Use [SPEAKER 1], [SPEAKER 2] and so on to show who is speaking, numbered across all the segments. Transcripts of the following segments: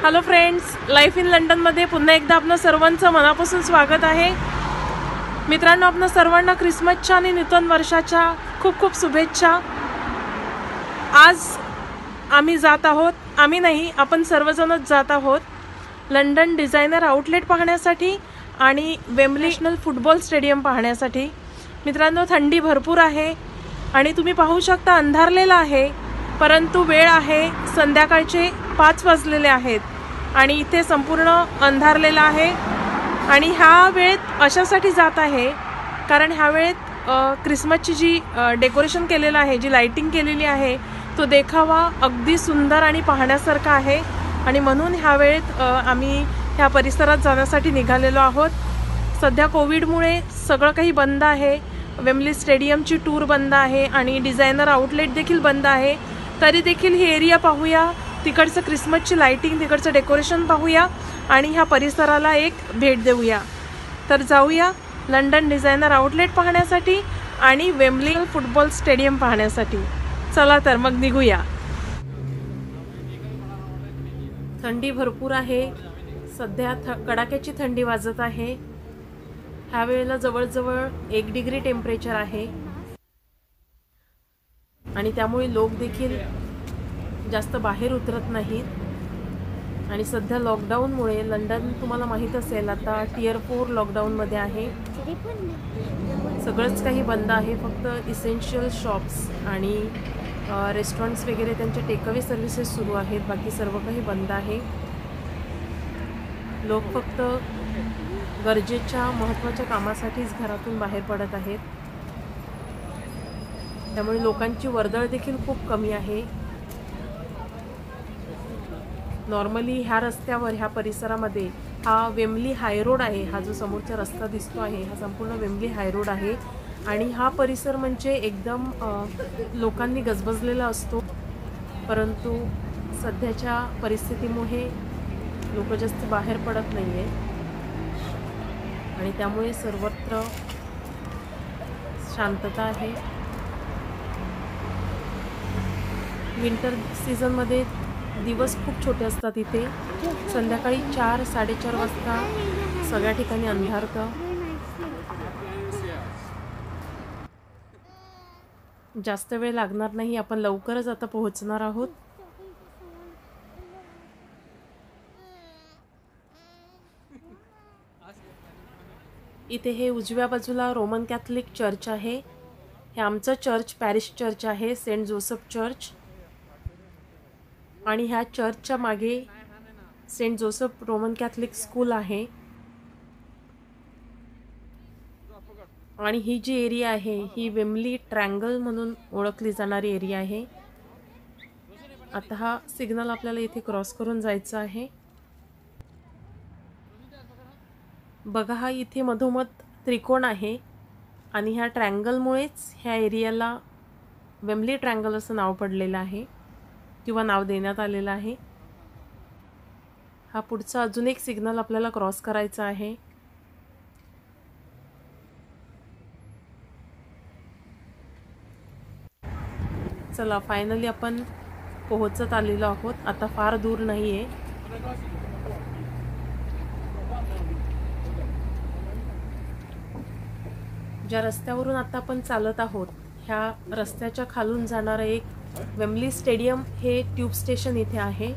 [SPEAKER 1] Hello friends, life in लंडनमध्ये पुन्हा एकदा आपलं सर्वांचं मनापासून स्वागत आहे. मित्रांनो, आपल्या सर्वांना ख्रिसमसच्या आणि नूतन वर्षाच्या खूप खूप शुभेच्छा. आज आम्ही जात आहोत, आम्ही नाही आपण सर्वजणच जात आहोत लंडन डिझायनर आउटलेट पाहण्यासाठी आणि वेम्बली नॅशनल फुटबॉल स्टेडियम पाहण्यासाठी. मित्रांनो, थंडी भरपूर आहे आणि तुम्ही पाहू शकता अंधारलेला आहे, परंतु वेळ आहे संध्याकाळचे 5 वाजलेले आहेत आणि इथे संपूर्ण अंधारलेला आहे. आणि ह्या वेळेत अशासाठी जात आहे कारण ह्या वेळेत ख्रिसमसची जी डेकोरेशन केलेलं आहे, जी लाइटिंग केलेली आहे, तो देखावा अगदी सुंदर आणि पाहण्यासारखा आहे. आणि म्हणून ह्या वेळेत आम्ही ह्या परिसरात जाण्यासाठी निघालेलो आहोत. सध्या कोविडमुळे सगळं काही बंद आहे. वेम्बली स्टेडियमची टूर बंद आहे आणि डिझायनर आउटलेट देखील बंद आहे. तरी देखील ही एरिया पाहूया, तिकडचं ख्रिसमसची लाइटिंग, तिकडचं डेकोरेशन पाहूया आणि ह्या परिसराला एक भेट देऊया. तर जाऊया लंडन डिझायनर आउटलेट पाहण्यासाठी आणि वेम्बली फुटबॉल स्टेडियम पाहण्यासाठी. चला तर मग निघूया. थंडी भरपूर आहे. सध्या कडाक्याची थंडी वाजत आहे. ह्या वेळेला जवळजवळ 1 डिग्री टेम्परेचर आहे आणि त्यामुळे लोक देखील जास्त बाहेर उतरत नाहीत. आणि सध्या लॉकडाऊनमुळे लंडन तुम्हाला माहीत असेल आता टियर 4 लॉकडाऊनमध्ये आहे. सगळंच काही बंद आहे. फक्त इसेन्शियल शॉप्स आणि रेस्टॉरंट्स वगैरे त्यांचे टेकअवे सर्व्हिसेस सुरू आहेत. बाकी सर्व काही बंद आहे. लोक फक्त गरजेच्या महत्त्वाच्या कामासाठीच घरातून बाहेर पडत आहेत. त्यामुळे लोकांची वर्दळ देखील खूप कमी आहे. नॉर्मली ह्या रस्त्यावर, ह्या परिसरामध्ये हा वेम्बली हाय रोड आहे. हा जो समोरचा रस्ता दिसतो आहे, हा संपूर्ण वेम्बली हाय रोड आहे. आणि हा परिसर म्हणजे एकदम लोकांनी गजबजलेला असतो. परंतु सध्याच्या परिस्थितीमुळे लोक जास्त बाहेर पडत नाही आहे आणि त्यामुळे सर्वत्र शांतता आहे. विंटर सीझनमध्ये दिवस खूप छोटे असतात. इथे संध्याकाळी 4-4:30 वाजता सगळ्या ठिकाणी अंधारतं. जास्त वेळ लागणार नाही, आपण लवकरच आता पोहोचणार आहोत. इथे हे उजव्या बाजूला रोमन कॅथलिक चर्च आहे. हे आमचं चर्च पॅरिश चर्च आहे, सेंट जोसेफ चर्च. आणि ह्या चर्चच्या मागे saint Joseph Roman Catholic school आहे. आणि ही जी एरिया आहे ही वेम्बली ट्रँगल म्हणून ओळखली जाणारी एरिया आहे. आता हा सिग्नल आपल्याला इथे क्रॉस करून जायचं आहे. बघा, हा इथे मधोमध त्रिकोण आहे आणि ह्या ट्रँगलमुळेच ह्या एरियाला वेम्बली ट्रँगल असं नाव पडलेलं आहे किंवा नाव देण्यात आलेलं आहे. हा पुढचा अजून एक सिग्नल आपल्याला क्रॉस करायचा आहे. चला, फायनली आपण पोहोचत आलेलो आहोत. आता फार दूर नाही आहे. ज्या रस्त्यावरून आता आपण चालत आहोत, ह्या रस्त्याच्या खालून जाणारं एक वेम्बली स्टेडियम हे ट्यूब स्टेशन इथे आहे.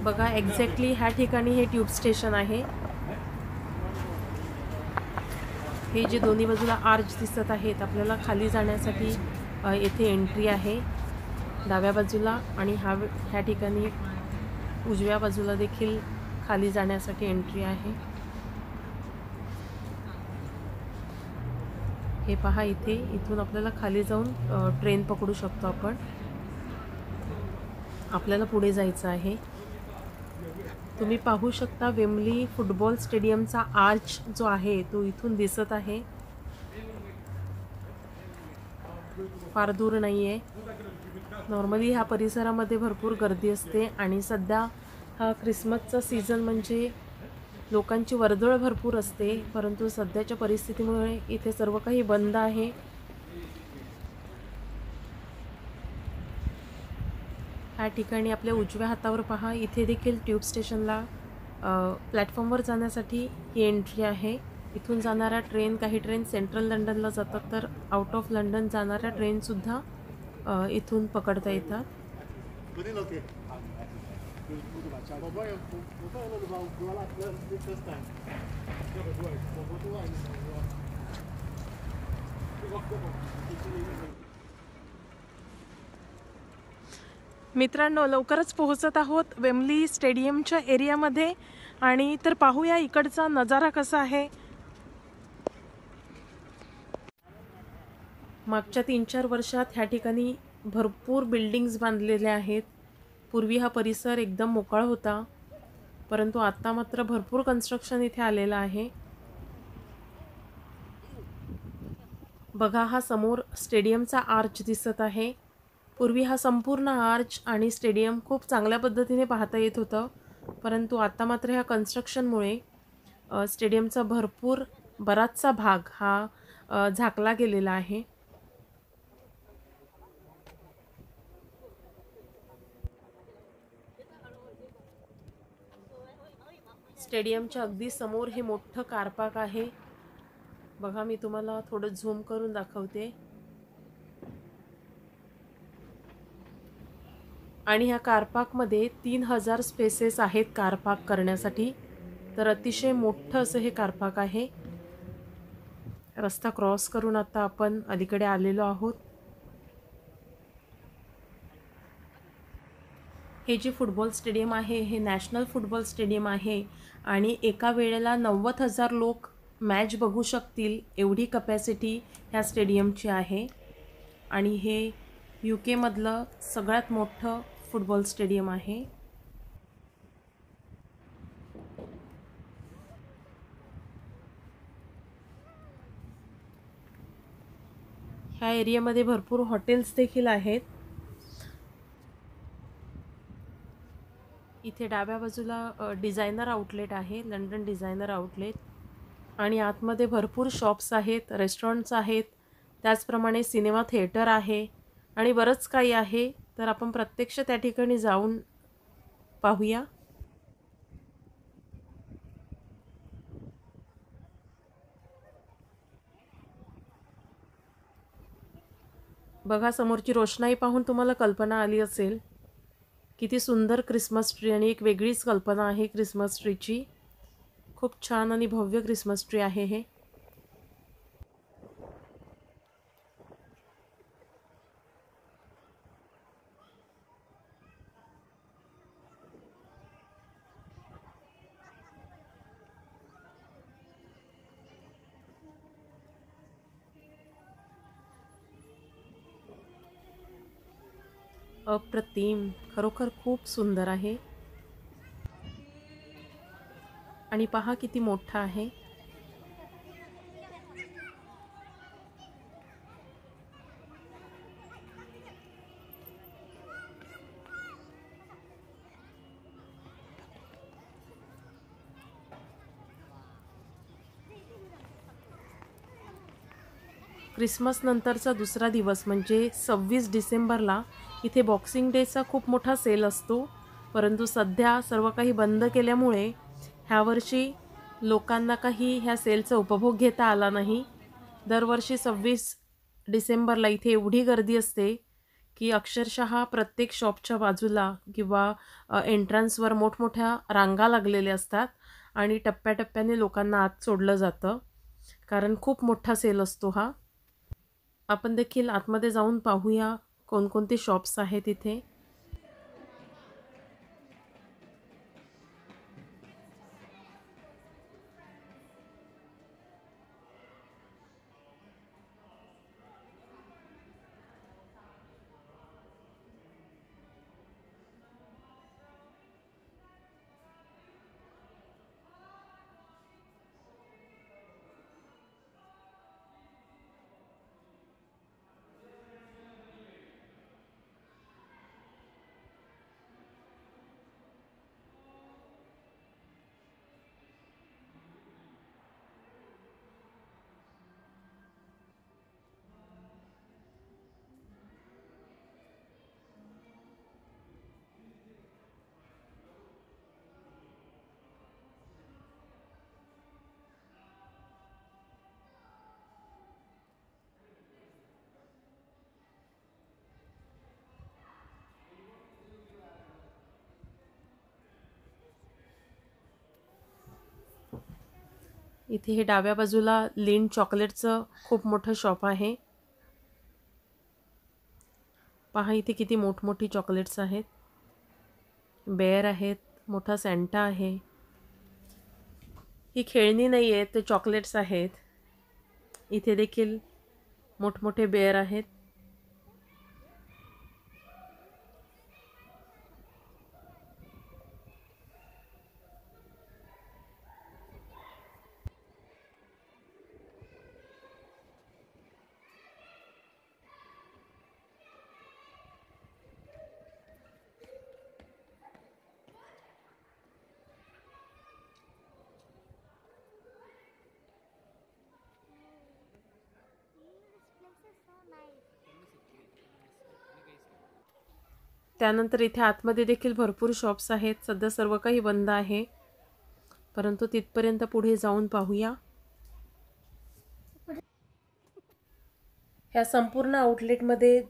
[SPEAKER 1] बघा, एक्झॅक्टली ह्या ठिकाणी हे ट्यूब स्टेशन आहे. हे जे दोन्ही बाजूला आर्च दिसत आहेत, आपल्याला खाली जाण्यासाठी येथे एंट्री आहे डाव्या बाजूला. आणि ह्या ठिकाणी उजव्या बाजूला देखील खाली जाण्यासाठी एंट्री आहे. हे पहा, इथून आपल्याला खाली जाऊन ट्रेन पकडू शकतो आपण. आपल्याला पुढे जायचं आहे. तुम्ही पाहू शकता वेम्बली फुटबॉल स्टेडियमचा आर्च जो आहे तो इथून दिसत आहे. फार दूर नाही आहे. नॉर्मली ह्या परिसरामध्ये भरपूर गर्दी असते आणि सध्या हा ख्रिसमसचा सीझन म्हणजे लोकांची वर्दळ भरपूर असते, परंतु सध्याच्या परिस्थितीमुळे इथे सर्व काही बंद आहे. ह्या ठिकाणी आपल्या उजव्या हातावर पहा, इथे देखील ट्यूब स्टेशनला प्लॅटफॉर्मवर जाण्यासाठी ही एंट्री आहे. इथून जाणाऱ्या ट्रेन, काही ट्रेन सेंट्रल लंडनला जातात, तर आउट ऑफ लंडन जाणाऱ्या ट्रेनसुद्धा इथून पकडता येतात. मित्रांनो, लवकरच पोहोचत आहोत वेम्बली स्टेडियमच्या एरियामध्ये आणि तर पाहूया इकडचा नजारा कसा आहे. मागच्या 3-4 वर्षात ह्या ठिकाणी भरपूर बिल्डिंग्स बांधलेल्या आहेत. पूर्वी हा परिसर एकदम मोकळा होता, परंतु आता मात्र भरपूर कन्स्ट्रक्शन इथे आलेलं आहे. बघा, हा समोर स्टेडियमचा आर्च दिसत आहे. पूर्वी हा संपूर्ण आर्च आणि स्टेडियम खूप चांगल्या पद्धतीने पाहता येत होतं, परंतु आता मात्र ह्या कन्स्ट्रक्शनमुळे स्टेडियमचा बराचसा भाग हा झाकला गेलेला आहे. स्टेडियमच्या अगदी समोर हे मोठं कार पार्क आहे. बघा, मी तुम्हाला थोडं झूम करून दाखवते. आणि ह्या कार पार्कमध्ये 3000 स्पेसेस आहेत कार पार्क करण्यासाठी. तर अतिशय मोठं असं हे कार पार्क आहे. रस्ता क्रॉस करून आता आपण अलीकडे आलेलो आहोत. हे जे फुटबॉल स्टेडियम आहे हे नॅशनल फुटबॉल स्टेडियम आहे आणि एका वेळेला 90,000 लोक मॅच बघू शकतील एवढी कपॅसिटी ह्या स्टेडियमची आहे. आणि हे UK मधलं सगळ्यात मोठं फुटबॉल स्टेडियम आहे. ह्या एरियामध्ये भरपूर हॉटेल्स देखील आहेत. इथे डाव्या बाजूला डिझायनर आउटलेट आहे, लंडन डिझायनर आउटलेट. आणि आतमध्ये भरपूर शॉप्स आहेत, रेस्टॉरंट्स आहेत, त्याचप्रमाणे सिनेमा थिएटर आहे आणि बरंच काही आहे. तर आपण प्रत्यक्ष त्या ठिकाणी जाऊन पाहूया. बघा, समोरची रोषणाई पाहून तुम्हाला कल्पना आली असेल किती सुंदर क्रिसमस ट्री, आणि एक वेगळीच कल्पना आहे क्रिसमस ट्रीची. खूप छान आणि भव्य क्रिसमस ट्री आहे हे. अप्रतिम, खरोखर खूप सुंदर आहे. आणि पहा किती मोठा आहे. क्रिसमस नंतरचा दुसरा दिवस म्हणजे 26 डिसेंबरला इथे बॉक्सिंग डेचा खूप मोठा सेल असतो, परंतु सध्या सर्व काही बंद केल्यामुळे ह्यावर्षी लोकांना काही ह्या सेलचा उपभोग घेता आला नाही. दरवर्षी 26 डिसेंबरला इथे एवढी गर्दी असते की अक्षरशः प्रत्येक शॉपच्या बाजूला किंवा एंट्रन्सवर मोठमोठ्या रांगा लागलेल्या असतात आणि टप्प्याटप्प्याने लोकांना आत सोडलं जातं, कारण खूप मोठा सेल असतो हा. आपण देखील आतमध्ये जाऊन पाहूया कोणकोणते शॉप्स आहेत इथे. इथे हे डाव्या बाजूला लिंट चॉकलेटचं खूप मोठं शॉप आहे. पहा इथे किती मोठमोठी चॉकलेट्स आहेत. बेअर आहेत, मोठा सँटा आहे. ही खेळणी नाही आहेत, ते चॉकलेट्स आहेत. इथे देखील मोठमोठे बेअर आहेत. त्यानंतर इथे आतमध्ये देखील भरपूर शॉप्स आहेत. सध्या सर्व काही बंद आहे, परंतु तिथपर्यंत पुढे जाऊन पाहूया. ह्या संपूर्ण आउटलेटमध्ये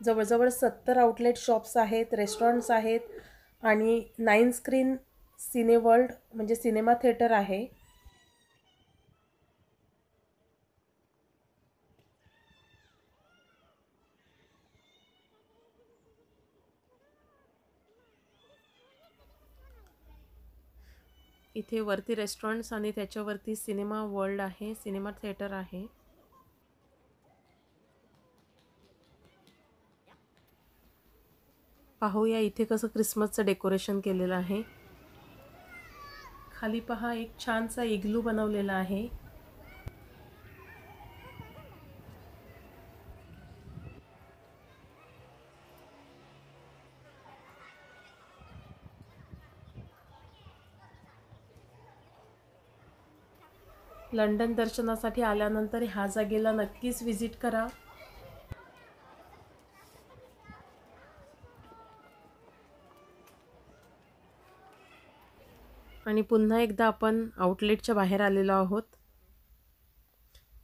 [SPEAKER 1] जवळजवळ 70 आउटलेट शॉप्स आहेत, रेस्टॉरंट्स आहेत आणि 9 स्क्रीन सिने वर्ल्ड म्हणजे सिनेमा थिएटर आहे. इथे वरती रेस्टॉरंट्स आणि त्याच्यावरती सिनेमा वर्ल्ड आहे, सिनेमा थिएटर आहे. पाहूया इथे कसं क्रिसमसचं डेकोरेशन केलेलं आहे. खाली पहा एक छानसा इग्लू बनवलेला आहे. लंडन दर्शनासाठी आल्यानंतर ह्या जागेला नक्कीच व्हिजिट करा. आणि पुन्हा एकदा आपण आउटलेटच्या बाहेर आलेलो आहोत.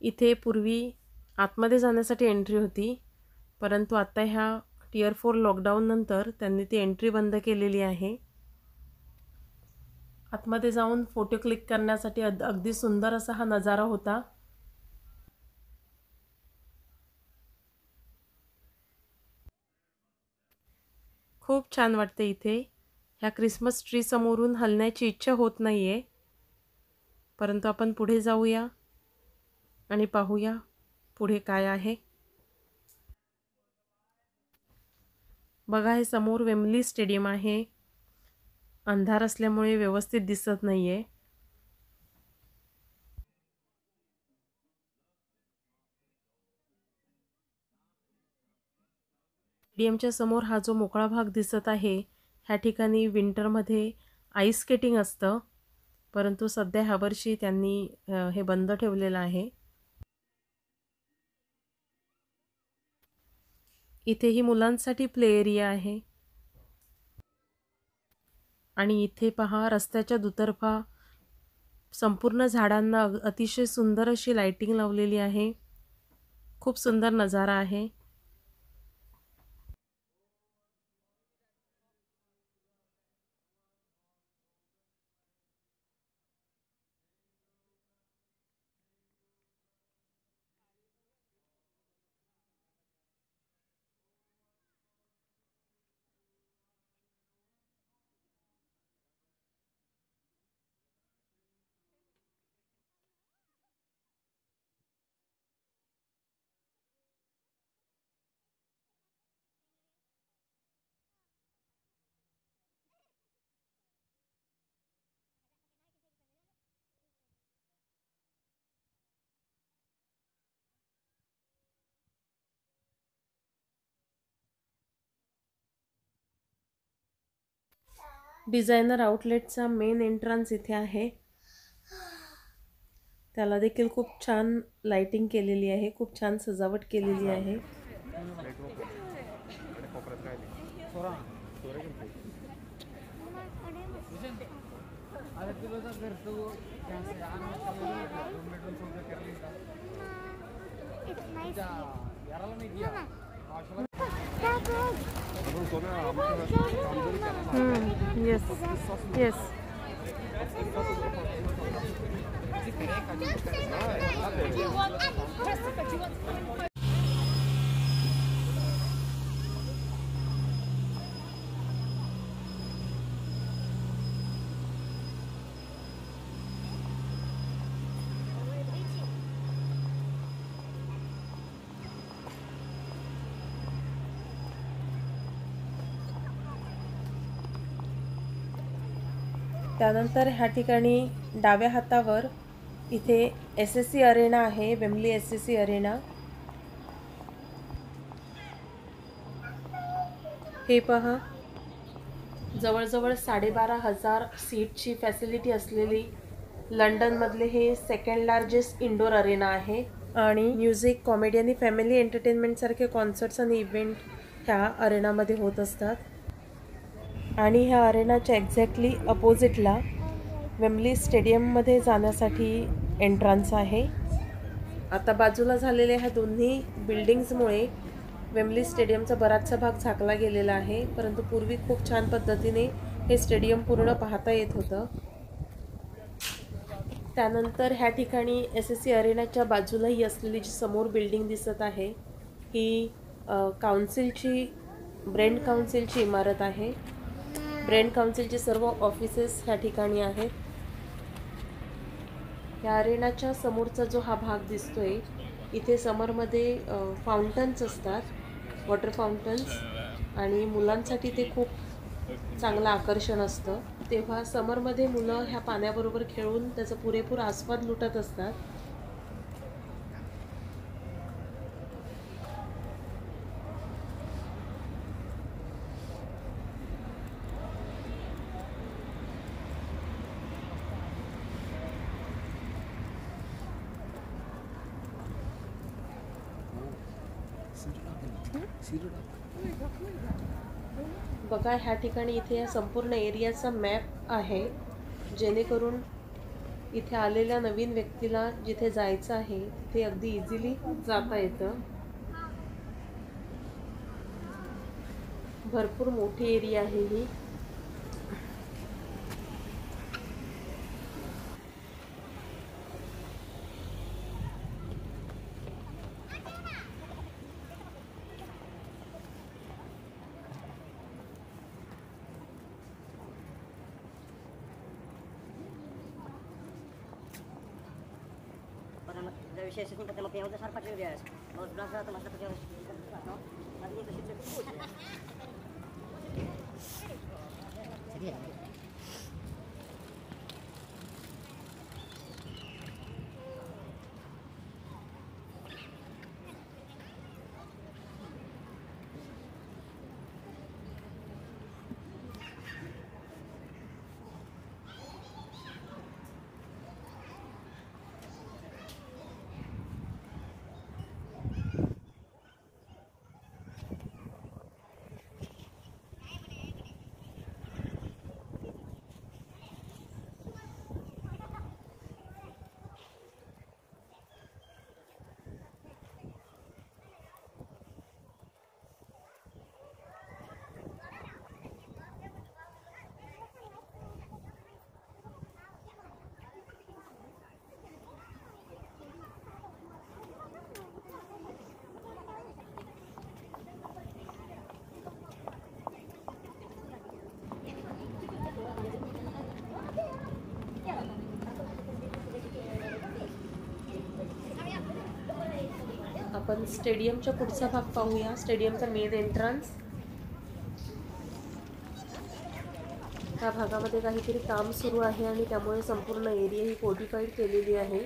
[SPEAKER 1] इथे पूर्वी आतमध्ये जाण्यासाठी एंट्री होती, परंतु आता ह्या Tier 4 लॉकडाऊन नंतर त्यांनी ती एंट्री बंद केलेली आहे. आतमध्ये जाऊन फोटो क्लिक करण्यासाठी अगदी सुंदर असा हा नजारा होता. खूप छान वाटते इथे. ह्या क्रिसमस ट्री समोरून हलण्याची इच्छा होत नाहीये, परंतु आपण पुढे जाऊया आणि पाहूया पुढे काय आहे. बघा हे समोर वेम्बली स्टेडियम आहे. अंधार असल्यामुळे व्यवस्थित दिसत नाहीये. स्टेडियमच्या समोर हा जो मोकळा भाग दिसत आहे, ह्या ठिकाणी विंटरमध्ये आईस स्केटिंग असतं, परंतु सध्या ह्या वर्षी त्यांनी हे बंद ठेवलेलं आहे. इथे ही मुलांसाठी प्ले एरिया आहे आणि इथे पहा रस्त्याच्या दुतर्फा संपूर्ण झाडांना अतिशय सुंदर अशी लाइटिंग लावलेली आहे. खूप सुंदर नजारा आहे. डिझायनर आउटलेटचा मेन एंट्रन्स इथे आहे. त्याला देखील खूप छान लाइटिंग केलेली आहे, खूप छान सजावट केलेली आहे. Yes, yes. त्यानंतर ह्या ठिकाणी डाव्या हातावर इथे SSC अरेना आहे, वेम्बली SSC अरेना। हे पहा, जवळजवळ 12,500 सीटची फॅसिलिटी असलेली लंडनमधले हे सेकंड लार्जेस्ट इंडोर अरेना आहे आणि म्युझिक, कॉमेडी आणि फॅमिली एंटरटेनमेंट सारखे कॉन्सर्ट्स आणि इव्हेंट ह्या अरेनामध्ये होत असतात। आणि ह्या अरेनाच्या एक्झॅक्टली अपोजिटला वेम्बली स्टेडियममध्ये जाण्यासाठी एंट्रन्स आहे। आता बाजूला झालेल्या ह्या दोन्ही बिल्डिंग्समुळे वेम्बली स्टेडियमचा बराचसा भाग झाकला गेलेला आहे, परंतु पूर्वी खूप छान पद्धतीने हे स्टेडियम पूर्ण पाहता येत होतं। त्यानंतर ह्या ठिकाणी SSC अरेनाच्या बाजूलाही असलेली जी समोर बिल्डिंग दिसत आहे ही काउन्सिलची, ब्रेंट काउन्सिलची इमारत आहे। ब्रेंट काउन्सिलचे सर्व ऑफिसेस ह्या ठिकाणी आहेत। या अरेनाच्या समोरचा जो हा भाग दिसतोय इथे समरमध्ये फाउंटन्स असतात, वॉटर फाउंटन्स, आणि मुलांसाठी ते खूप चांगलं आकर्षण असतं। तेव्हा समरमध्ये मुलं ह्या पाण्याबरोबर खेळून त्याचा पुरेपूर आस्वाद लुटत असतात। बघा, ह्या ठिकाणी इथे या संपूर्ण एरियाचा मॅप आहे, जेणेकरून इथे आलेल्या नवीन व्यक्तीला जिथे जायचं आहे तिथे अगदी इझिली जाता येतं। भरपूर मोठी एरिया आहे ही।
[SPEAKER 2] Deve ser 50 tem outra sarpa de viés. Os braços da massa porque não. Mas nem deixa de ser tudo. Seria.
[SPEAKER 1] आपण स्टेडियमच्या पुढचा भाग पाहूया, स्टेडियमचा मेन एंट्रन्स। त्या भागामध्ये काहीतरी काम सुरू आहे आणि त्यामुळे संपूर्ण एरिया ही कोडिफाईड केलेली आहे,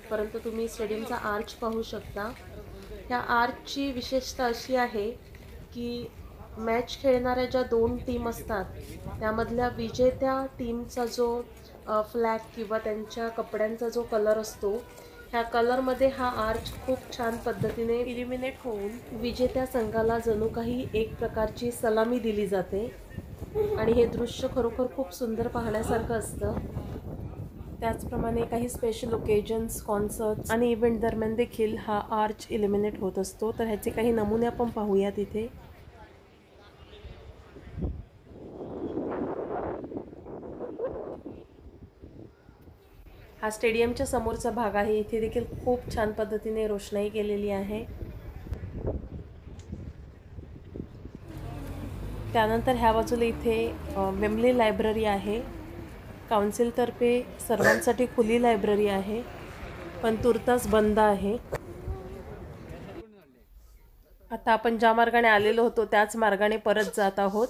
[SPEAKER 1] परंतु तुम्ही स्टेडियमचा आर्च पाहू शकता। या आर्चची विशेषता अशी आहे की मॅच खेळणाऱ्या ज्या दोन टीम असतात त्यामधल्या विजेत्या टीमचा जो फ्लॅग किंवा त्यांच्या कपड्यांचा जो कलर असतो, ह्या कलरमध्ये हा आर्च खूप छान पद्धतीने इल्युमिनेट होऊन विजेत्या संघाला जणू काही एक प्रकारची सलामी दिली जाते आणि हे दृश्य खरोखर खूप सुंदर पाहण्यासारखं असतं। त्याचप्रमाणे काही स्पेशल ओकेजन्स, कॉन्सर्ट्स आणि इव्हेंट दरम्यान देखील हा आर्च इल्युमिनेट होत असतो। तर ह्याचे काही नमुने आपण पाहूया तिथे। हा स्टेडियमच्या समोरचा भाग आहे. इथे देखील खूप छान पद्धतीने रोषणाई केलेली आहे. त्यानंतर ह्या बाजूला इथे वेम्बली लायब्ररी आहे. काउन्सिलतर्फे सर्वांसाठी खुली लायब्ररी आहे, पण तुर्तास बंद आहे. आता आपण ज्या मार्गाने आलेलो होतो त्याच मार्गाने परत जात आहोत.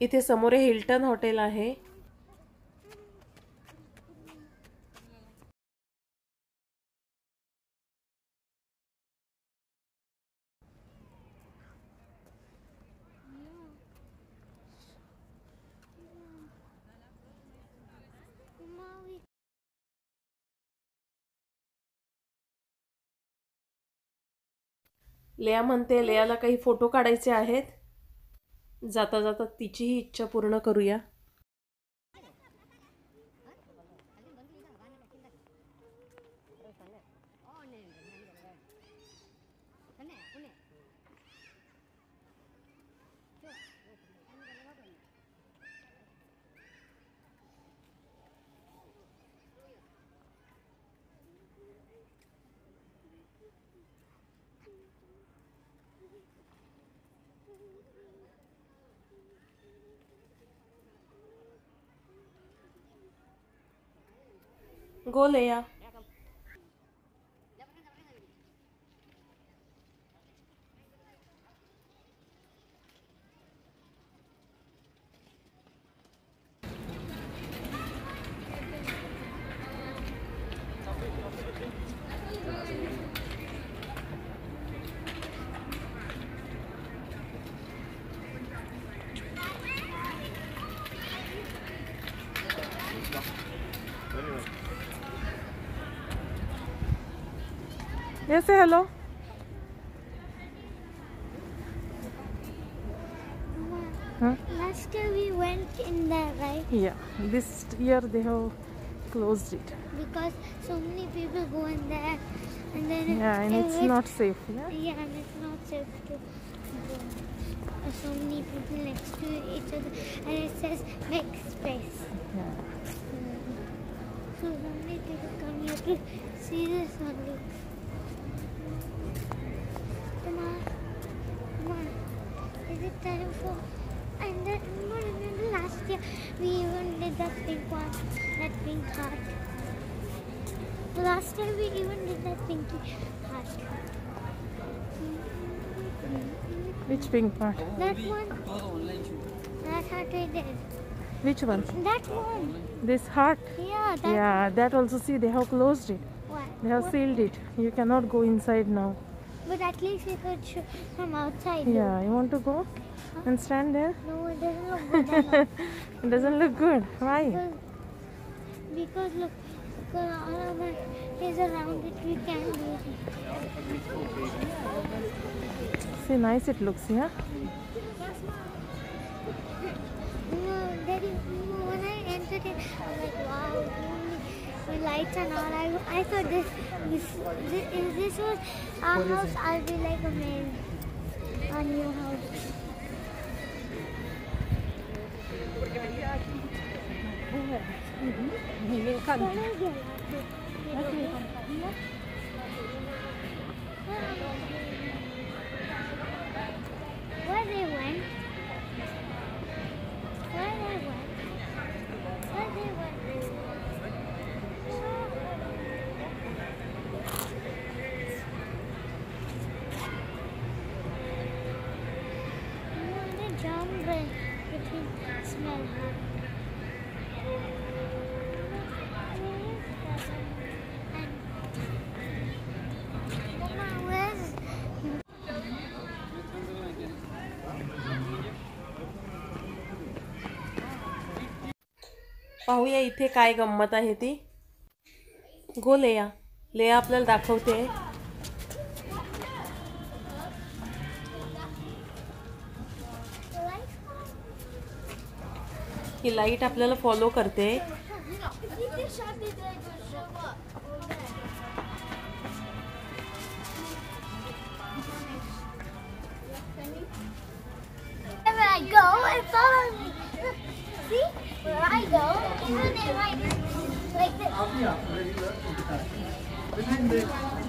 [SPEAKER 1] इथे समोर हिल्टन हॉटेल आहे. लेया म्हणते लेयाला काही फोटो काढायचे आहेत. जाता जाता तिचीही इच्छा पूर्ण करूया. गो लेया. Yes, say hello.
[SPEAKER 3] Last year we went in there, right?
[SPEAKER 1] Yeah, this year they have closed it.
[SPEAKER 3] Because so many people go in there, and then
[SPEAKER 1] Yeah, and it's not safe. Yeah.
[SPEAKER 3] Yeah, and it's not safe to go. So many people next to each other, and it says make space.
[SPEAKER 1] Yeah.
[SPEAKER 3] So many people come here to see this only. Come on. Is it time for? And then remember last year we even did that pink one, that pink heart. Last year we even did that pinky heart.
[SPEAKER 1] Which pink part?
[SPEAKER 3] That one. That heart I did.
[SPEAKER 1] Which one?
[SPEAKER 3] That one.
[SPEAKER 1] This heart?
[SPEAKER 3] Yeah, that.
[SPEAKER 1] Yeah, that also. See, they have closed it.
[SPEAKER 3] What?
[SPEAKER 1] They have sealed it. You cannot go inside now.
[SPEAKER 3] But at least we could show from outside.
[SPEAKER 1] Yeah, you want to go and stand there?
[SPEAKER 3] No, it doesn't look good enough.
[SPEAKER 1] It doesn't look good. Why?
[SPEAKER 3] Because look, all of it is around it. We can't do it.
[SPEAKER 1] See, nice it looks, yeah?
[SPEAKER 3] When I entered it, I was like, wow, the lights and all. I thought if this was our house, I'd be like amazed. Our new house. Where they went? Smell.
[SPEAKER 1] पाहूया इथे काय गंमत आहे ती. गो लेया. लेया आपल्याला दाखवते. ही लाईट आपल्याला फॉलो करते.
[SPEAKER 3] Wherever I go, it follows me. See? Where I go, even if I like this.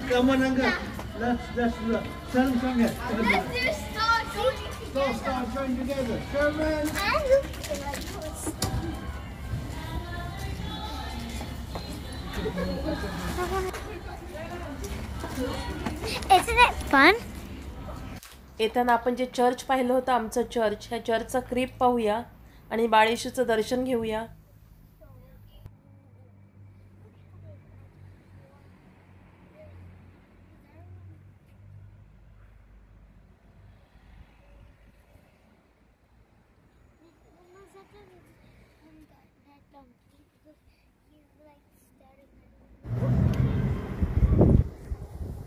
[SPEAKER 4] Come on, Anga. Let's look. Tell them something.
[SPEAKER 3] Let's do star showing together.
[SPEAKER 4] Start showing together. Sherman.
[SPEAKER 3] And look at my foot. Isn't it fun?
[SPEAKER 1] येताना आपण जे church पाहिलं होतं, आमचं church, ह्या चर्चचा creep पाहूया आणि बाळ येशूचं दर्शन घेऊया.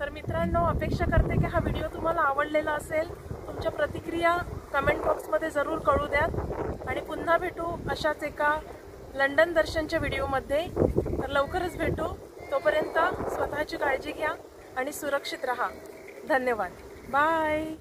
[SPEAKER 1] तर मित्रांनो, अपेक्षा करते की हा व्हिडिओ तुम्हाला आवडलेला असेल. तुमच्या प्रतिक्रिया कमेंट बॉक्समध्ये जरूर कळू द्यात आणि पुन्हा भेटू अशाच एका लंडन दर्शनच्या व्हिडिओमध्ये. तर लवकरच भेटू. तोपर्यंत स्वतःची काळजी घ्या आणि सुरक्षित राहा. धन्यवाद. बाय.